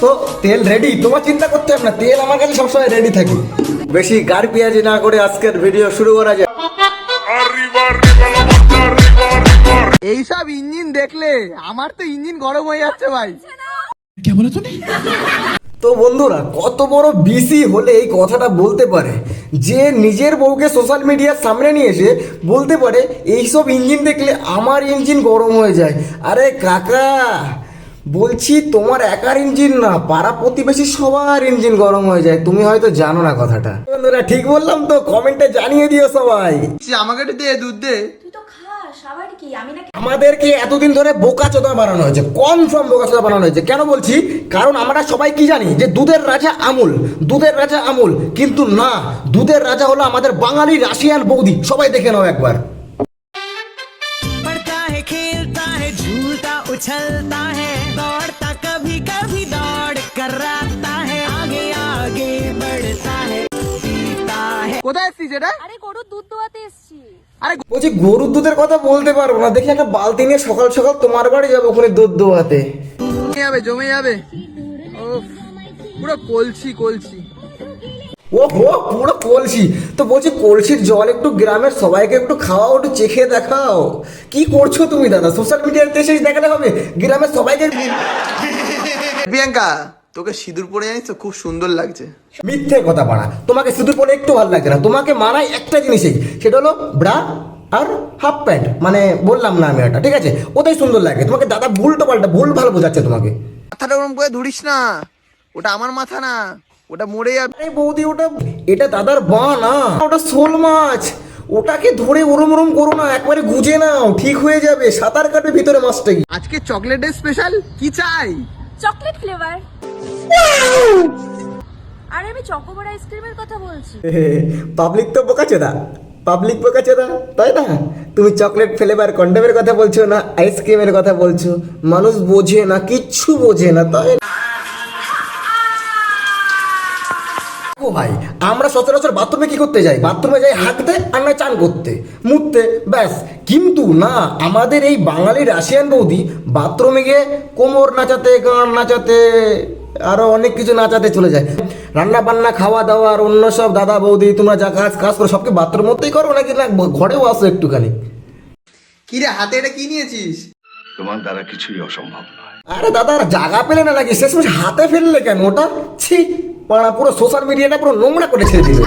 তো তেল রেডি, তোমার চিন্তা করতে হবে না, তেল আমার কাছে সবসময় রেডি থাকে। বেশি গাড়ি পেঁয়াজি না করে আজকের ভিডিও শুরু করা যায়। এইসব ইঞ্জিন দেখলে আমার তো ইঞ্জিন গরম হয়ে যাচ্ছে ভাই। তো বন্ধুরা, কত বড় বিসি হলে এই কথাটা বলতে পারে যে নিজের বউকে সোশ্যাল মিডিয়ার সামনে নিয়ে এসে বলতে পারে এইসব ইঞ্জিন দেখলে আমার ইঞ্জিন গরম হয়ে যায়। আরে কাকা, বলছি তোমার একার ইঞ্জিন না, পাড়া প্রতিবেশী সবার ইঞ্জিন গরম হয়ে যায়, তুমি হয়তো জানো না কথাটা। বন্ধুরা ঠিক বললাম তো? কমেন্টে জানিয়ে দিও সবাই। আমাকে একটু দে, দুধ দে। তুই তো খাস, আবার কি আমি না? আমাদেরকে এতদিন ধরে বোকাচোদা বানানো হয়েছে, কনফার্ম বোকাচোদা বানানো হয়েছে। কেন বলছি? কারণ আমরা সবাই কি জানি যে দুধের রাজা আমুল, দুধের রাজা আমুল, কিন্তু না, দুধের রাজা হলো আমাদের বাঙালি রাশিয়ান বৌদি। সবাই দেখে নাও একবার। पढ़ता है खेलता है झूलता उछलता है दौड़ता कभी कभी दौड़ कराता है आगे आगे बढ़ता है पीता है। কোথায় এসছিস এটা? আরে গরুর দুধ দোয়াতে এসেছি। বলছি গরুর দুধের কথা বলতে পারবো না, দেখি একটা বালতি নিয়ে সকাল সকাল তোমার বাড়ি যাবো, ওখানে দুধ দোয়াতে। জমে যাবে, জমে যাবে। ওফ, পুরো কলসি কলসি। ও হো, পুরো কলসি। তো বলছি কলসির জল একটু গ্রামের সবাইকে একটু খাওয়াও, একটু চেখে দেখাও। কি করছো তুমি দাদা? সোশ্যাল মিডিয়াতে এসে দেখাতে হবে গ্রামের সবাইকে। প্রিয়াঙ্কা, তোকে সিঁদুর পরে জানিস তো খুব সুন্দর লাগছে। মিথ্যে কথা পাড়া, তোমাকে শুধু পরে একটু ভালো লাগে না, তোমাকে মানায় একটা জিনিসই, সেটা হলো ব্রা আর হাফ প্যান্ট। মানে বললাম না আমি এটা, ঠিক আছে? ওটাই সুন্দর লাগে তোমাকে। দাদা ভুলটো পাল্টা ভুল ভালো বোঝাচ্ছে তোমাকে। মাথাটা ওরম করে ধরিস না, ওটা আমার মাথা না, ওটা মরে যাবে। আরে বৌদি, ওটা এটা দাদার বা না, ওটা শোল মাছ। ওটাকে ধরে ওরম ওরম করো না, একবারে গুজে নাও, ঠিক হয়ে যাবে, সাঁতার কাটবে ভিতরে মাছটা। আজকে চকলেটের স্পেশাল কি চাই? Chocolate flavour. আরে আমি চকোবার আইসক্রিমের কথা বলছি। পাবলিক তো বোকাচোদা, পাবলিক বোকাচোদা, তাই না? তুমি চকলেট ফ্লেভার কন্ডমের কথা বলছো না আইসক্রিমের কথা বলছো। মানুষ বোঝে না, কিচ্ছু বোঝে না, তাই না? ও ভাই, আমরা সচরাচর বাথরুমে কি করতে যাই? বাথরুমে যাই হাঁকতে আর না চান করতে, মুততে, ব্যাস। কিন্তু না, আমাদের এই বাঙালি রাশিয়ান বৌদি বাথরুমে গিয়ে কোমর নাচাতে, গান নাচাতে, আরো অনেক কিছু নাচাতে চলে যায়। রান্না বান্না, খাওয়া দাওয়া আর অন্য সব দাদা বৌদি তোমরা যা কাজ কাজ করো সবকে বাথরুম মধ্যেই করো, নাকি না ঘরেও আসো একটুখানি? কি রে, হাতে এটা কি নিয়েছিস? তোমার দ্বারা কিছুই অসম্ভব নয়। আরে দাদা, আর জায়গা পেলে না নাকি? শেষমেশ হাতে ফেললে কেন ওটা? ছি, পাড়া পুরো সোশ্যাল মিডিয়াটা পুরো নোংরা করে ছেড়ে দিবে।